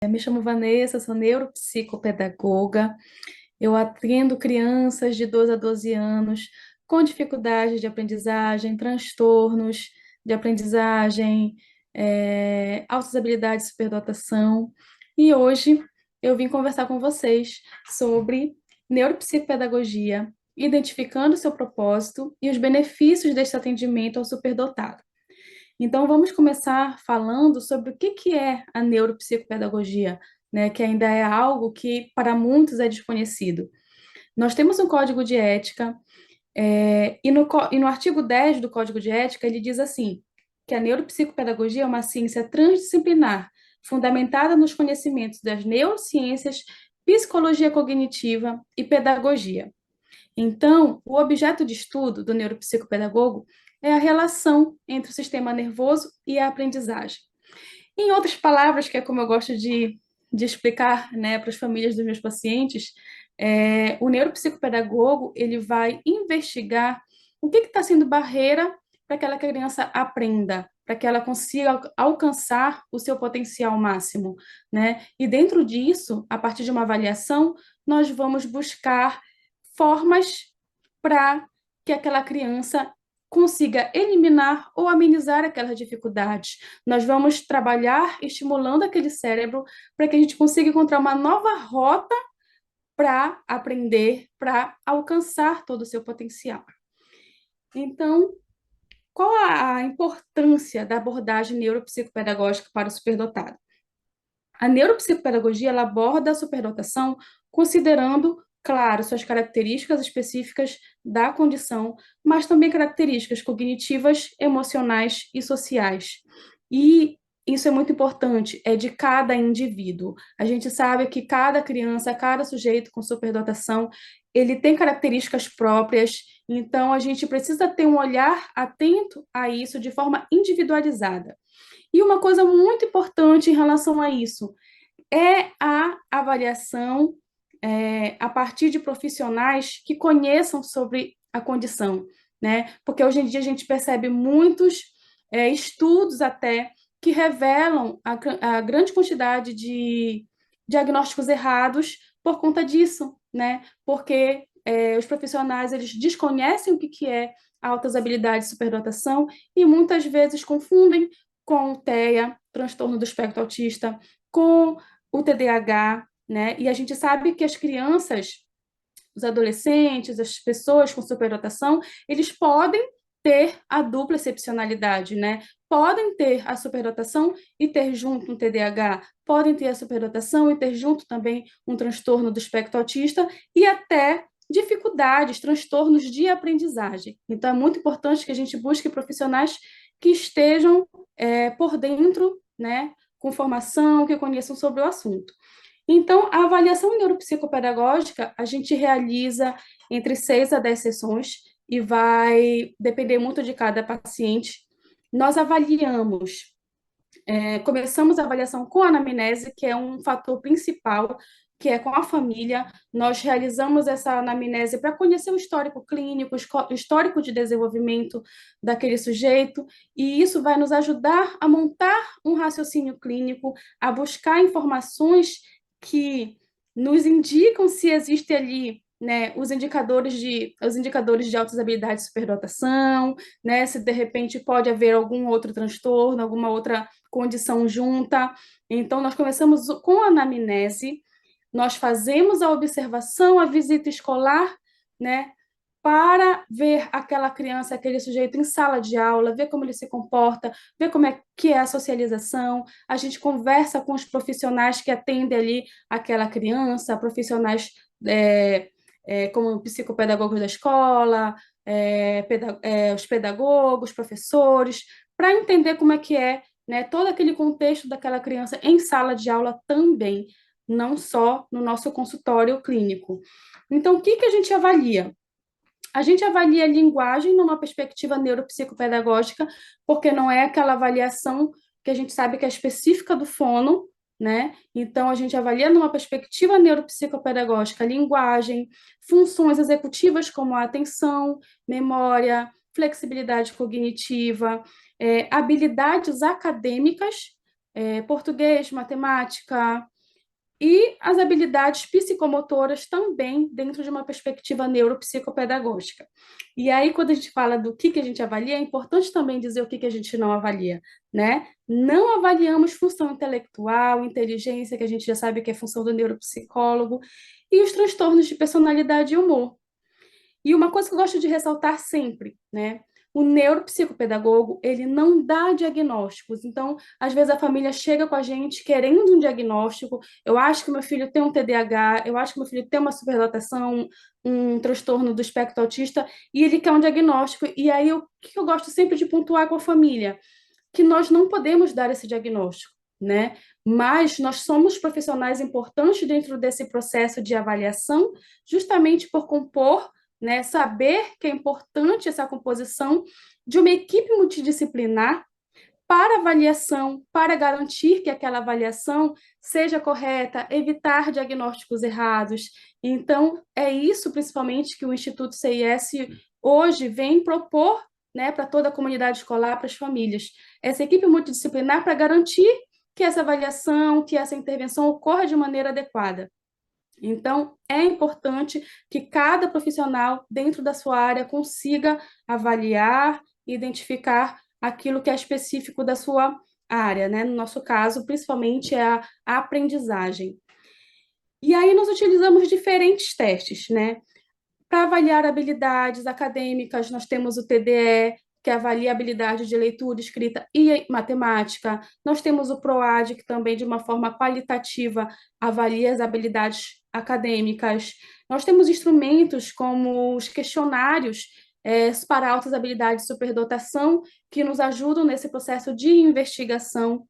Eu me chamo Vanessa, sou neuropsicopedagoga. Eu atendo crianças de 2 a 12 anos com dificuldades de aprendizagem, transtornos de aprendizagem, altas habilidades de superdotação. E hoje eu vim conversar com vocês sobre neuropsicopedagogia, identificando o seu propósito e os benefícios deste atendimento ao superdotado. Então, vamos começar falando sobre o que é a neuropsicopedagogia, né, que ainda é algo que para muitos é desconhecido. Nós temos um código de ética, e no artigo 10 do Código de Ética, ele diz assim, que a neuropsicopedagogia é uma ciência transdisciplinar, fundamentada nos conhecimentos das neurociências, psicologia cognitiva e pedagogia. Então, o objeto de estudo do neuropsicopedagogo é a relação entre o sistema nervoso e a aprendizagem. Em outras palavras, que é como eu gosto de explicar, né, para as famílias dos meus pacientes, o neuropsicopedagogo ele vai investigar o que está sendo barreira para que aquela criança aprenda, para que ela consiga alcançar o seu potencial máximo, né? E dentro disso, a partir de uma avaliação, nós vamos buscar formas para que aquela criança consiga eliminar ou amenizar aquelas dificuldades. Nós vamos trabalhar estimulando aquele cérebro para que a gente consiga encontrar uma nova rota para aprender, para alcançar todo o seu potencial. Então, qual a importância da abordagem neuropsicopedagógica para o superdotado? A neuropsicopedagogia ela aborda a superdotação considerando, claro, suas características específicas da condição, mas também características cognitivas, emocionais e sociais. E isso é muito importante, é de cada indivíduo. A gente sabe que cada criança, cada sujeito com superdotação, ele tem características próprias, então a gente precisa ter um olhar atento a isso de forma individualizada. E uma coisa muito importante em relação a isso é a avaliação a partir de profissionais que conheçam sobre a condição, né? Porque hoje em dia a gente percebe muitos estudos até que revelam a grande quantidade de diagnósticos errados por conta disso, né? Porque os profissionais eles desconhecem o que é altas habilidades de superdotação e muitas vezes confundem com o TEA, transtorno do espectro autista, com o TDAH, né? E a gente sabe que as crianças, os adolescentes, as pessoas com superdotação, eles podem ter a dupla excepcionalidade, né? Podem ter a superdotação e ter junto um TDAH, podem ter a superdotação e ter junto também um transtorno do espectro autista e até dificuldades, transtornos de aprendizagem. Então, é muito importante que a gente busque profissionais que estejam por dentro, né, com formação, que conheçam sobre o assunto. Então, a avaliação neuropsicopedagógica a gente realiza entre 6 a 10 sessões e vai depender muito de cada paciente. Nós avaliamos, começamos a avaliação com a anamnese, que é um fator principal, que é com a família. Nós realizamos essa anamnese para conhecer o histórico clínico, o histórico de desenvolvimento daquele sujeito, e isso vai nos ajudar a montar um raciocínio clínico, a buscar informações que nos indicam se existe ali, né, os indicadores de altas habilidades de superdotação, né, se de repente pode haver algum outro transtorno, alguma outra condição junta. Então, nós começamos com a anamnese, nós fazemos a observação, a visita escolar, né, para ver aquela criança, aquele sujeito em sala de aula, ver como ele se comporta, ver como é que é a socialização. A gente conversa com os profissionais que atendem ali aquela criança, profissionais como psicopedagogos da escola, os pedagogos, professores, para entender como é que é, né, todo aquele contexto daquela criança em sala de aula também, não só no nosso consultório clínico. Então, o que que a gente avalia? A gente avalia a linguagem numa perspectiva neuropsicopedagógica, porque não é aquela avaliação que a gente sabe que é específica do fono, né? Então, a gente avalia numa perspectiva neuropsicopedagógica a linguagem, funções executivas como a atenção, memória, flexibilidade cognitiva, habilidades acadêmicas, português, matemática, e as habilidades psicomotoras também dentro de uma perspectiva neuropsicopedagógica. E aí, quando a gente fala do que a gente avalia, é importante também dizer o que a gente não avalia, né? Não avaliamos função intelectual, inteligência, que a gente já sabe que é função do neuropsicólogo, e os transtornos de personalidade e humor. E uma coisa que eu gosto de ressaltar sempre, né? O neuropsicopedagogo, ele não dá diagnósticos. Então, às vezes a família chega com a gente querendo um diagnóstico. Eu acho que meu filho tem um TDAH, eu acho que meu filho tem uma superdotação, um transtorno do espectro autista, e ele quer um diagnóstico. E aí, o que eu gosto sempre de pontuar com a família? Que nós não podemos dar esse diagnóstico, né? Mas nós somos profissionais importantes dentro desse processo de avaliação, justamente por compor, né, saber que é importante essa composição de uma equipe multidisciplinar para avaliação, para garantir que aquela avaliação seja correta, evitar diagnósticos errados. Então, é isso principalmente que o Instituto CIS hoje vem propor, né, para toda a comunidade escolar, para as famílias. Essa equipe multidisciplinar para garantir que essa avaliação, que essa intervenção ocorra de maneira adequada. Então, é importante que cada profissional, dentro da sua área, consiga avaliar, identificar aquilo que é específico da sua área, né? No nosso caso, principalmente é a aprendizagem. E aí nós utilizamos diferentes testes, né? Para avaliar habilidades acadêmicas, nós temos o TDE, que avalia a habilidade de leitura, escrita e matemática. Nós temos o PROAD, que também, de uma forma qualitativa, avalia as habilidades acadêmicas. Nós temos instrumentos como os questionários para altas habilidades de superdotação, que nos ajudam nesse processo de investigação.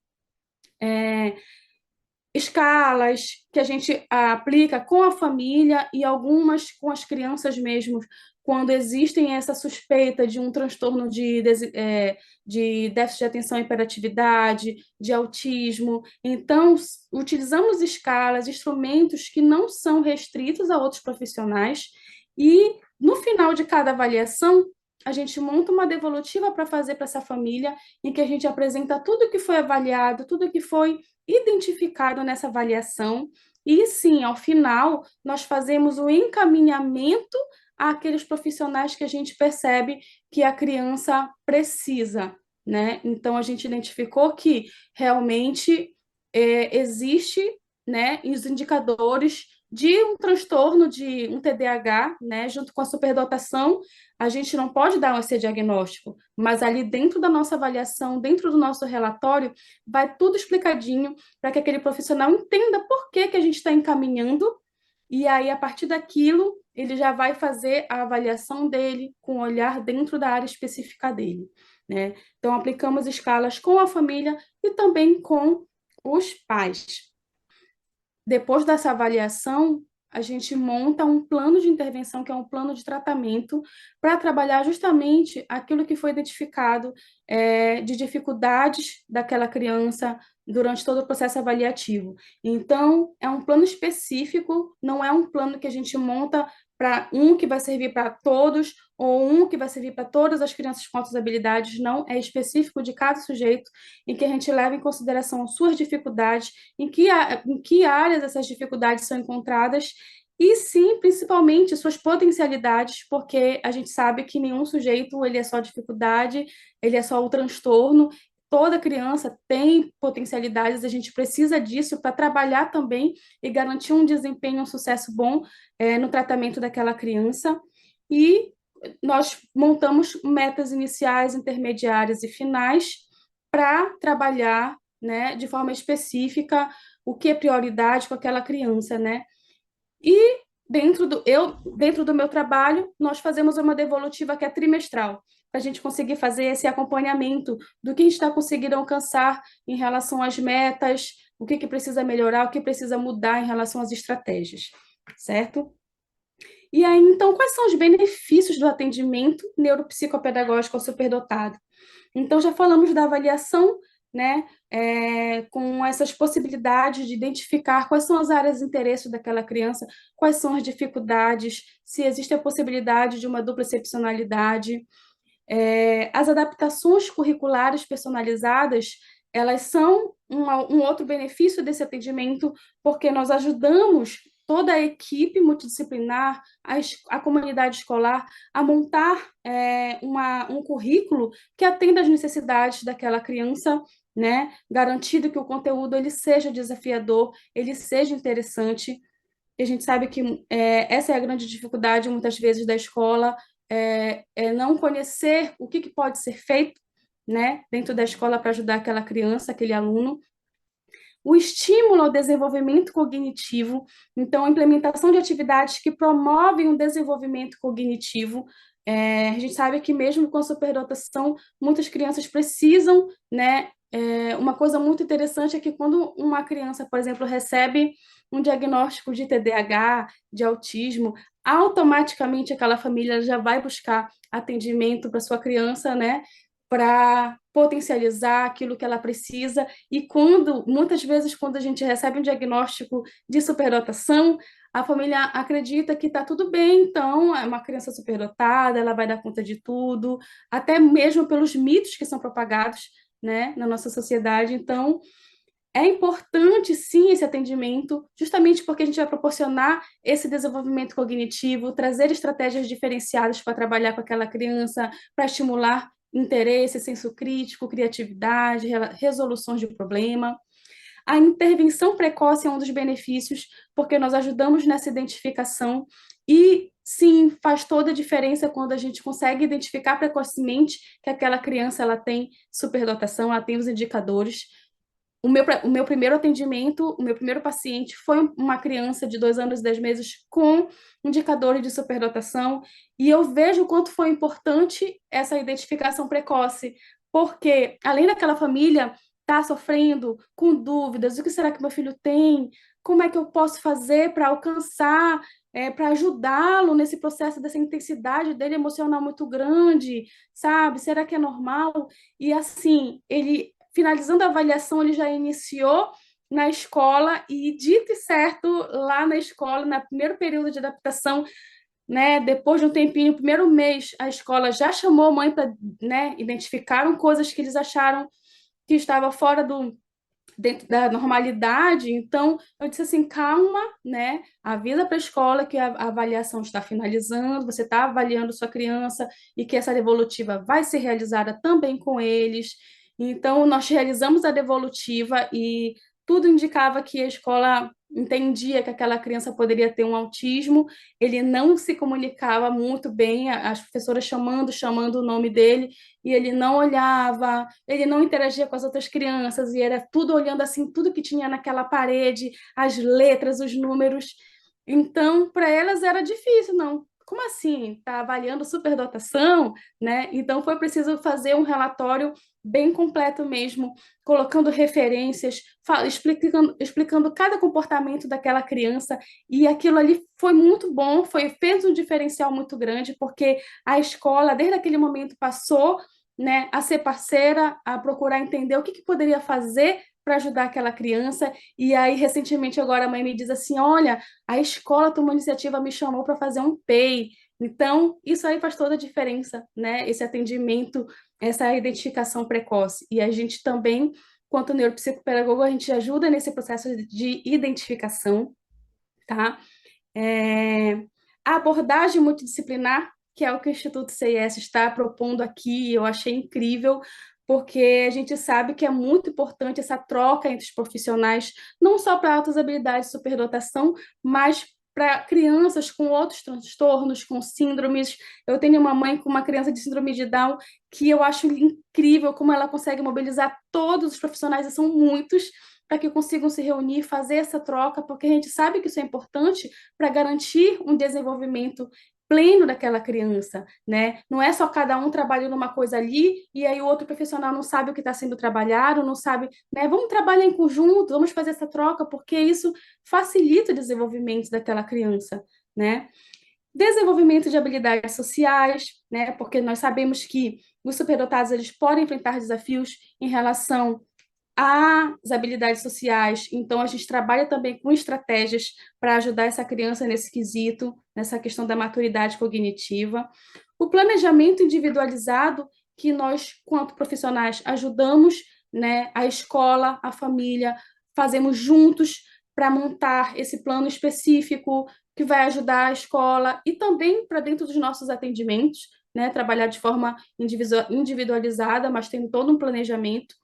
Escalas que a gente aplica com a família e algumas com as crianças mesmo, quando existem essa suspeita de um transtorno de déficit de atenção e hiperatividade, de autismo. Então, utilizamos escalas, instrumentos que não são restritos a outros profissionais, e no final de cada avaliação, a gente monta uma devolutiva para fazer para essa família, em que a gente apresenta tudo que foi avaliado, tudo que foi identificado nessa avaliação, e sim, ao final, nós fazemos o encaminhamento àqueles profissionais que a gente percebe que a criança precisa, né? Então, a gente identificou que realmente existe, né, os indicadores de um transtorno de um TDAH, né, junto com a superdotação. A gente não pode dar esse diagnóstico, mas ali dentro da nossa avaliação, dentro do nosso relatório, vai tudo explicadinho para que aquele profissional entenda por que a gente está encaminhando, e aí, a partir daquilo, ele já vai fazer a avaliação dele com o olhar dentro da área específica dele, né? Então, aplicamos escalas com a família e também com os pais. Depois dessa avaliação, a gente monta um plano de intervenção, que é um plano de tratamento, para trabalhar justamente aquilo que foi identificado de dificuldades daquela criança durante todo o processo avaliativo. Então, é um plano específico, não é um plano que a gente monta para um que vai servir para todos, ou um que vai servir para todas as crianças com altas habilidades, não, é específico de cada sujeito, em que a gente leva em consideração suas dificuldades, em que áreas essas dificuldades são encontradas, e sim, principalmente, suas potencialidades, porque a gente sabe que nenhum sujeito ele é só dificuldade, ele é só o transtorno. Toda criança tem potencialidades, a gente precisa disso para trabalhar também e garantir um desempenho, um sucesso bom no tratamento daquela criança. E nós montamos metas iniciais, intermediárias e finais para trabalhar, né, de forma específica o que é prioridade com aquela criança, né? E dentro do meu trabalho, nós fazemos uma devolutiva que é trimestral, para a gente conseguir fazer esse acompanhamento do que a gente está conseguindo alcançar em relação às metas, o que precisa melhorar, o que precisa mudar em relação às estratégias, certo? E aí, então, quais são os benefícios do atendimento neuropsicopedagógico ao superdotado? Então, já falamos da avaliação, né, com essas possibilidades de identificar quais são as áreas de interesse daquela criança, quais são as dificuldades, se existe a possibilidade de uma dupla excepcionalidade, as adaptações curriculares personalizadas, elas são um outro benefício desse atendimento, porque nós ajudamos toda a equipe multidisciplinar, a comunidade escolar, a montar um currículo que atenda às necessidades daquela criança, né? Garantido que o conteúdo ele seja desafiador, ele seja interessante. E a gente sabe que essa é a grande dificuldade, muitas vezes, da escola, é não conhecer o que pode ser feito, né, dentro da escola para ajudar aquela criança, aquele aluno. O estímulo ao desenvolvimento cognitivo, então, a implementação de atividades que promovem o desenvolvimento cognitivo. A gente sabe que mesmo com superdotação, muitas crianças precisam, né? Uma coisa muito interessante é que quando uma criança, por exemplo, recebe um diagnóstico de TDAH, de autismo, automaticamente aquela família já vai buscar atendimento para sua criança, né? Para potencializar aquilo que ela precisa. E muitas vezes, quando a gente recebe um diagnóstico de superdotação, a família acredita que está tudo bem, então é uma criança superdotada, ela vai dar conta de tudo, até mesmo pelos mitos que são propagados, né, na nossa sociedade. Então, é importante, sim, esse atendimento, justamente porque a gente vai proporcionar esse desenvolvimento cognitivo, trazer estratégias diferenciadas para trabalhar com aquela criança, para estimular interesse, senso crítico, criatividade, resoluções de problema. A intervenção precoce é um dos benefícios, porque nós ajudamos nessa identificação e, sim, faz toda a diferença quando a gente consegue identificar precocemente que aquela criança ela tem superdotação, ela tem os indicadores. O meu primeiro atendimento, o meu primeiro paciente foi uma criança de 2 anos e 10 meses com indicadores de superdotação, e eu vejo o quanto foi importante essa identificação precoce, porque além daquela família estar sofrendo com dúvidas, o que será que meu filho tem? Como é que eu posso fazer para alcançar, para ajudá-lo nesse processo dessa intensidade dele emocional muito grande, sabe? Será que é normal? E assim, ele finalizando a avaliação, ele já iniciou na escola e, dito e certo, lá na escola, no primeiro período de adaptação, né, depois de um tempinho, no primeiro mês, a escola já chamou a mãe para, né, identificaram coisas que eles acharam que estava fora dentro da normalidade. Então, eu disse assim, calma, né? Avisa para a escola que a avaliação está finalizando, você está avaliando sua criança e que essa devolutiva vai ser realizada também com eles. Então, nós realizamos a devolutiva e tudo indicava que a escola entendia que aquela criança poderia ter um autismo, ele não se comunicava muito bem, as professoras chamando o nome dele, e ele não olhava, ele não interagia com as outras crianças, e era tudo olhando assim, tudo que tinha naquela parede, as letras, os números. Então, para elas era difícil, não. Como assim? Está avaliando superdotação, né? Então, foi preciso fazer um relatório bem completo mesmo, colocando referências, explicando cada comportamento daquela criança, e aquilo ali foi muito bom, fez um diferencial muito grande, porque a escola, desde aquele momento, passou, né, a ser parceira, a procurar entender o que poderia fazer para ajudar aquela criança. E aí, recentemente, agora a mãe me diz assim: olha, a escola tomou iniciativa, me chamou para fazer um PEI. Então, isso aí faz toda a diferença, né? Esse atendimento, essa identificação precoce. E a gente também, quanto neuropsicopedagogo, a gente ajuda nesse processo de identificação, tá? É, a abordagem multidisciplinar, que é o que o Instituto CIS está propondo aqui, eu achei incrível, porque a gente sabe que é muito importante essa troca entre os profissionais, não só para altas habilidades de superdotação, mas para crianças com outros transtornos, com síndromes. Eu tenho uma mãe com uma criança de síndrome de Down que eu acho incrível como ela consegue mobilizar todos os profissionais, e são muitos, para que consigam se reunir, fazer essa troca, porque a gente sabe que isso é importante para garantir um desenvolvimento pleno daquela criança, né? Não é só cada um trabalhando uma coisa ali e aí o outro profissional não sabe o que está sendo trabalhado, não sabe, né? Vamos trabalhar em conjunto, vamos fazer essa troca, porque isso facilita o desenvolvimento daquela criança, né? Desenvolvimento de habilidades sociais, né? Porque nós sabemos que os superdotados eles podem enfrentar desafios em relação as habilidades sociais. Então, a gente trabalha também com estratégias para ajudar essa criança nesse quesito, nessa questão da maturidade cognitiva. O planejamento individualizado, que nós, quanto profissionais, ajudamos né, a escola, a família, fazemos juntos para montar esse plano específico que vai ajudar a escola e também para dentro dos nossos atendimentos, né, trabalhar de forma individualizada, mas tendo todo um planejamento.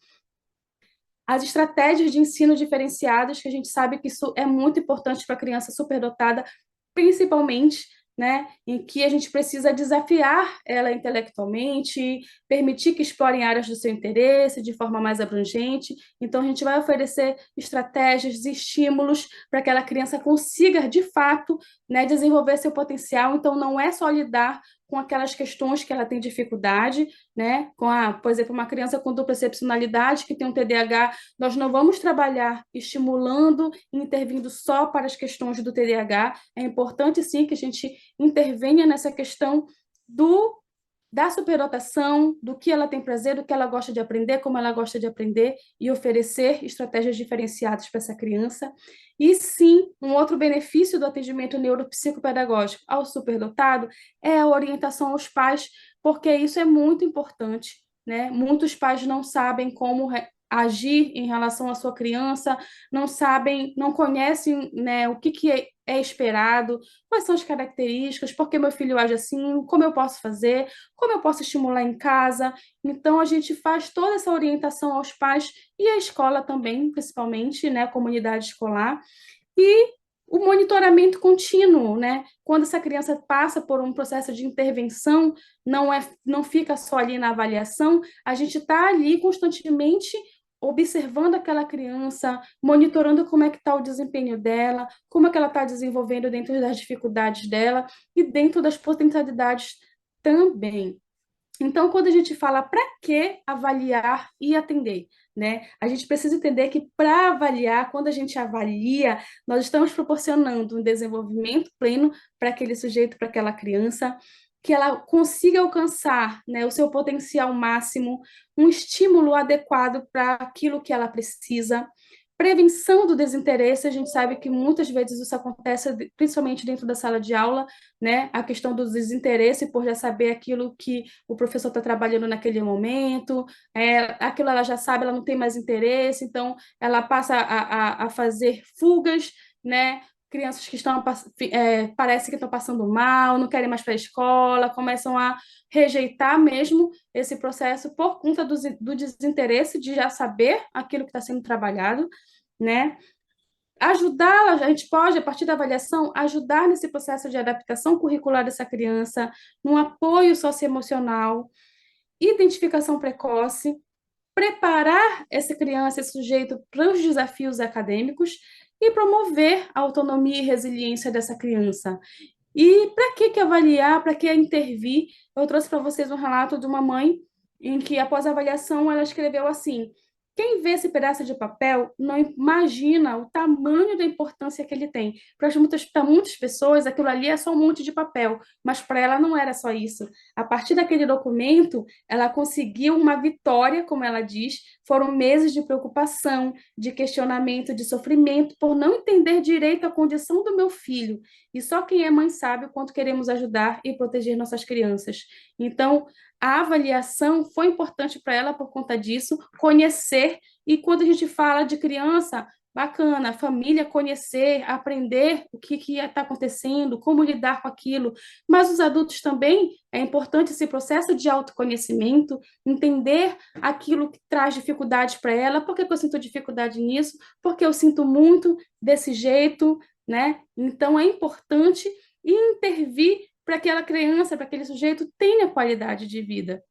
As estratégias de ensino diferenciadas, que a gente sabe que isso é muito importante para a criança superdotada, principalmente, né, em que a gente precisa desafiar ela intelectualmente, permitir que explorem áreas do seu interesse de forma mais abrangente. Então, a gente vai oferecer estratégias e estímulos para que aquela criança consiga, de fato, né, desenvolver seu potencial. Então, não é só lidar com aquelas questões que ela tem dificuldade, né? Por exemplo, uma criança com dupla excepcionalidade que tem um TDAH, nós não vamos trabalhar estimulando e intervindo só para as questões do TDAH. É importante, sim, que a gente intervenha nessa questão do da superdotação, do que ela tem prazer, do que ela gosta de aprender, como ela gosta de aprender e oferecer estratégias diferenciadas para essa criança. E sim, um outro benefício do atendimento neuropsicopedagógico ao superdotado é a orientação aos pais, porque isso é muito importante, né? Muitos pais não sabem como agir em relação à sua criança, não sabem, não conhecem, né, o que é esperado, quais são as características, por que meu filho age assim, como eu posso fazer, como eu posso estimular em casa. Então, a gente faz toda essa orientação aos pais e à escola também, principalmente, né, a comunidade escolar, e o monitoramento contínuo, né? Quando essa criança passa por um processo de intervenção, não fica só ali na avaliação, a gente está ali constantemente observando aquela criança, monitorando como é que está o desempenho dela, como é que ela está desenvolvendo dentro das dificuldades dela e dentro das potencialidades também. Então, quando a gente fala para que avaliar e atender, né? A gente precisa entender que para avaliar, quando a gente avalia, nós estamos proporcionando um desenvolvimento pleno para aquele sujeito, para aquela criança, que ela consiga alcançar, né, o seu potencial máximo, um estímulo adequado para aquilo que ela precisa. Prevenção do desinteresse, a gente sabe que muitas vezes isso acontece, principalmente dentro da sala de aula, né? A questão do desinteresse por já saber aquilo que o professor está trabalhando naquele momento, aquilo ela já sabe, ela não tem mais interesse, então ela passa a fazer fugas, né? Crianças que estão, parece que estão passando mal, não querem mais para a escola, começam a rejeitar mesmo esse processo por conta do desinteresse de já saber aquilo que está sendo trabalhado, né? Ajudá-la, a gente pode, a partir da avaliação, ajudar nesse processo de adaptação curricular dessa criança, no apoio socioemocional, identificação precoce, preparar essa criança, esse sujeito para os desafios acadêmicos e promover a autonomia e resiliência dessa criança. E para que avaliar, para que intervir? Eu trouxe para vocês um relato de uma mãe em que, após a avaliação, ela escreveu assim: quem vê esse pedaço de papel não imagina o tamanho da importância que ele tem. Para muitas pessoas, aquilo ali é só um monte de papel, mas para ela não era só isso. A partir daquele documento, ela conseguiu uma vitória, como ela diz. Foram meses de preocupação, de questionamento, de sofrimento, por não entender direito a condição do meu filho. E só quem é mãe sabe o quanto queremos ajudar e proteger nossas crianças. Então, a avaliação foi importante para ela por conta disso, conhecer, e quando a gente fala de criança, bacana, a família conhecer, aprender o que está acontecendo, como lidar com aquilo, mas os adultos também, é importante esse processo de autoconhecimento, entender aquilo que traz dificuldades para ela, por que eu sinto dificuldade nisso, porque eu sinto muito desse jeito, né? Então, é importante intervir para que aquela criança, para aquele sujeito tenha qualidade de vida.